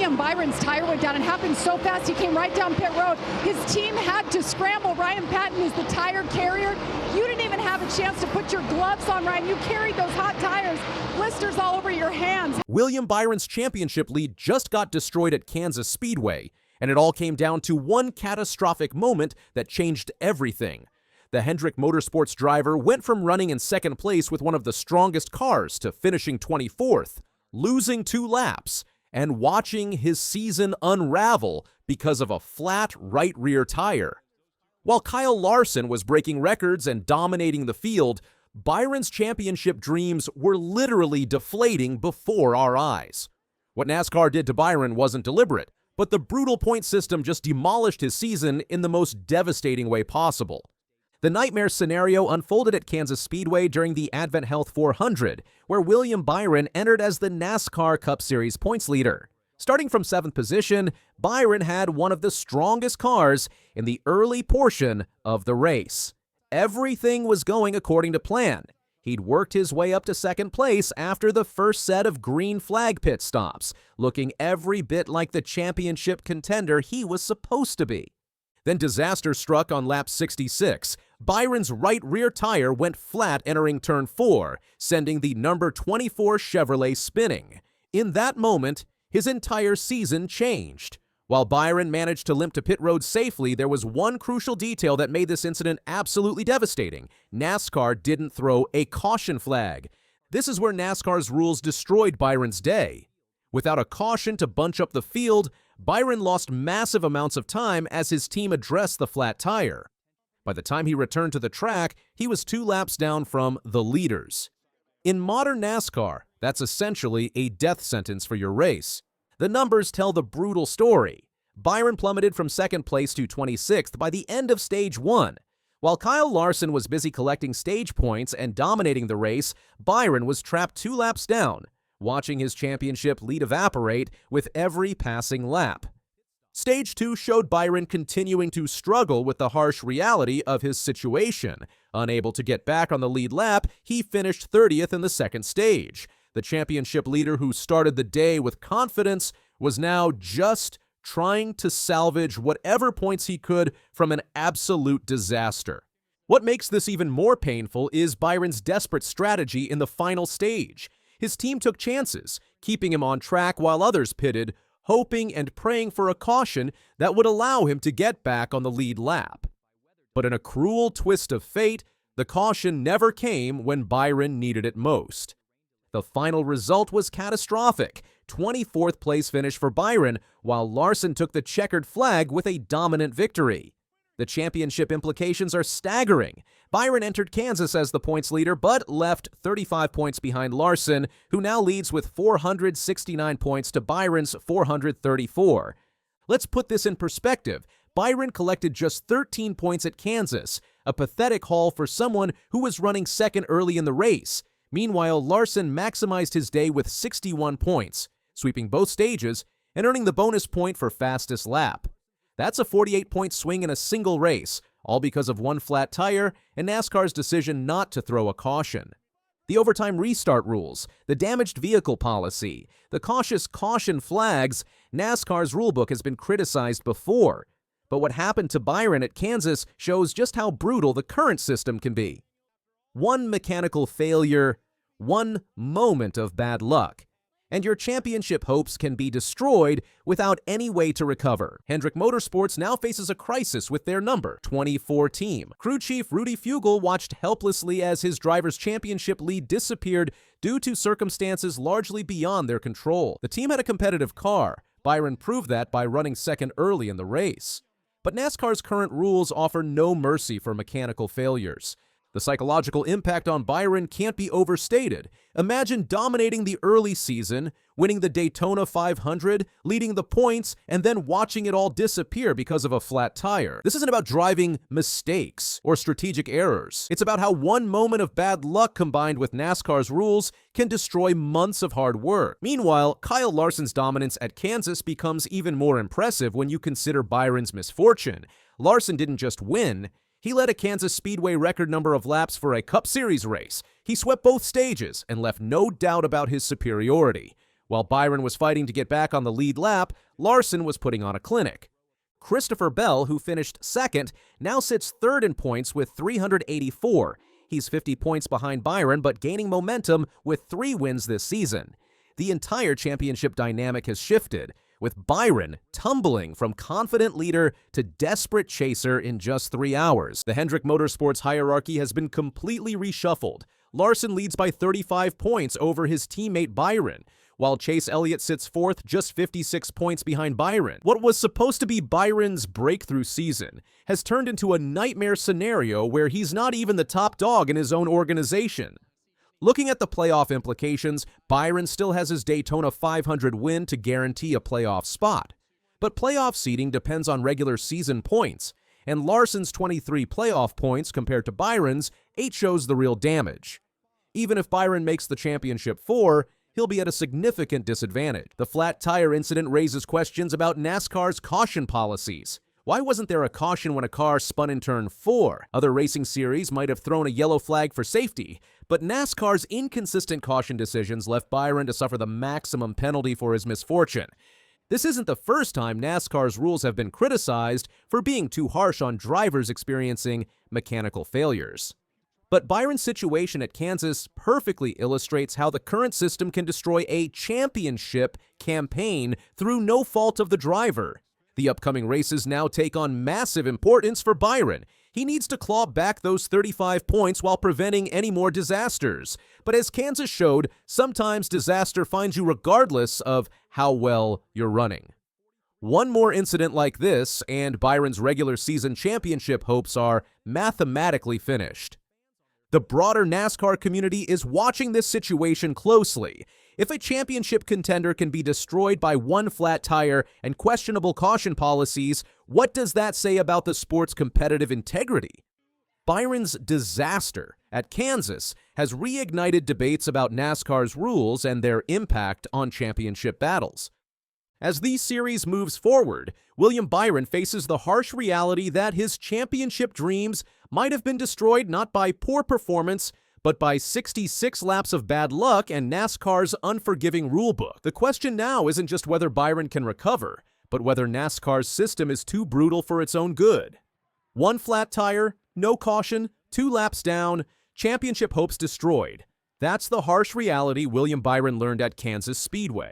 William Byron's tire went down. It happened so fast, he came right down pit road. His team had to scramble. Ryan Patton is the tire carrier. You didn't even have a chance to put your gloves on, Ryan. You carried those hot tires, blisters all over your hands. William Byron's championship lead just got destroyed at Kansas Speedway, and it all came down to one catastrophic moment that changed everything. The Hendrick Motorsports driver went from running in second place with one of the strongest cars to finishing 24th, losing 2 laps, and watching his season unravel because of a flat right rear tire. While Kyle Larson was breaking records and dominating the field, Byron's championship dreams were literally deflating before our eyes. What NASCAR did to Byron wasn't deliberate, but the brutal point system just demolished his season in the most devastating way possible. The nightmare scenario unfolded at Kansas Speedway during the Advent Health 400, where William Byron entered as the NASCAR Cup Series points leader. Starting from 7th position, Byron had one of the strongest cars in the early portion of the race. Everything was going according to plan. He'd worked his way up to second place after the first set of green flag pit stops, looking every bit like the championship contender he was supposed to be. Then disaster struck on lap 66. Byron's right rear tire went flat entering turn 4, sending the number 24 Chevrolet spinning. In that moment, his entire season changed. While Byron managed to limp to pit road safely, there was one crucial detail that made this incident absolutely devastating. NASCAR didn't throw a caution flag. This is where NASCAR's rules destroyed Byron's day. Without a caution to bunch up the field, Byron lost massive amounts of time as his team addressed the flat tire. By the time he returned to the track, he was 2 laps down from the leaders. In modern NASCAR, that's essentially a death sentence for your race. The numbers tell the brutal story. Byron plummeted from second place to 26th by the end of stage 1. While Kyle Larson was busy collecting stage points and dominating the race, Byron was trapped 2 laps down, watching his championship lead evaporate with every passing lap. Stage 2 showed Byron continuing to struggle with the harsh reality of his situation. Unable to get back on the lead lap, he finished 30th in the second stage. The championship leader who started the day with confidence was now just trying to salvage whatever points he could from an absolute disaster. What makes this even more painful is Byron's desperate strategy in the final stage. His team took chances, keeping him on track while others pitted, hoping and praying for a caution that would allow him to get back on the lead lap. But in a cruel twist of fate, the caution never came when Byron needed it most. The final result was catastrophic. 24th place finish for Byron, while Larson took the checkered flag with a dominant victory. The championship implications are staggering. Byron entered Kansas as the points leader, but left 35 points behind Larson, who now leads with 469 points to Byron's 434. Let's put this in perspective. Byron collected just 13 points at Kansas, a pathetic haul for someone who was running second early in the race. Meanwhile, Larson maximized his day with 61 points, sweeping both stages and earning the bonus point for fastest lap. That's a 48-point swing in a single race, all because of one flat tire and NASCAR's decision not to throw a caution. The overtime restart rules, the damaged vehicle policy, the cautious caution flags, NASCAR's rulebook has been criticized before. But what happened to Byron at Kansas shows just how brutal the current system can be. One mechanical failure, one moment of bad luck, and your championship hopes can be destroyed without any way to recover. Hendrick Motorsports now faces a crisis with their number 24 team. Crew chief Rudy Fugle watched helplessly as his driver's championship lead disappeared due to circumstances largely beyond their control. The team had a competitive car. Byron proved that by running second early in the race. But NASCAR's current rules offer no mercy for mechanical failures. The psychological impact on Byron can't be overstated. Imagine dominating the early season, winning the Daytona 500, leading the points, and then watching it all disappear because of a flat tire. This isn't about driving mistakes or strategic errors. It's about how one moment of bad luck combined with NASCAR's rules can destroy months of hard work. Meanwhile, Kyle Larson's dominance at Kansas becomes even more impressive when you consider Byron's misfortune. Larson didn't just win, he led a Kansas Speedway record number of laps for a Cup Series race. He swept both stages and left no doubt about his superiority. While Byron was fighting to get back on the lead lap, Larson was putting on a clinic. Christopher Bell, who finished second, now sits third in points with 384. He's 50 points behind Byron, but gaining momentum with 3 wins this season. The entire championship dynamic has shifted, with Byron tumbling from confident leader to desperate chaser in just 3 hours. The Hendrick Motorsports hierarchy has been completely reshuffled. Larson leads by 35 points over his teammate Byron, while Chase Elliott sits fourth, just 56 points behind Byron. What was supposed to be Byron's breakthrough season has turned into a nightmare scenario where he's not even the top dog in his own organization. Looking at the playoff implications, Byron still has his Daytona 500 win to guarantee a playoff spot. But playoff seeding depends on regular season points, and Larson's 23 playoff points compared to Byron's 8 shows the real damage. Even if Byron makes the championship 4, he'll be at a significant disadvantage. The flat tire incident raises questions about NASCAR's caution policies. Why wasn't there a caution when a car spun in turn 4? Other racing series might have thrown a yellow flag for safety, but NASCAR's inconsistent caution decisions left Byron to suffer the maximum penalty for his misfortune. This isn't the first time NASCAR's rules have been criticized for being too harsh on drivers experiencing mechanical failures. But Byron's situation at Kansas perfectly illustrates how the current system can destroy a championship campaign through no fault of the driver. The upcoming races now take on massive importance for Byron. He needs to claw back those 35 points while preventing any more disasters. But as Kansas showed, sometimes disaster finds you regardless of how well you're running. One more incident like this, and Byron's regular season championship hopes are mathematically finished. The broader NASCAR community is watching this situation closely. If a championship contender can be destroyed by one flat tire and questionable caution policies, what does that say about the sport's competitive integrity? Byron's disaster at Kansas has reignited debates about NASCAR's rules and their impact on championship battles. As the series moves forward, William Byron faces the harsh reality that his championship dreams might have been destroyed not by poor performance, but by 66 laps of bad luck and NASCAR's unforgiving rulebook. The question now isn't just whether Byron can recover, but whether NASCAR's system is too brutal for its own good. One flat tire, no caution, 2 laps down, championship hopes destroyed. That's the harsh reality William Byron learned at Kansas Speedway.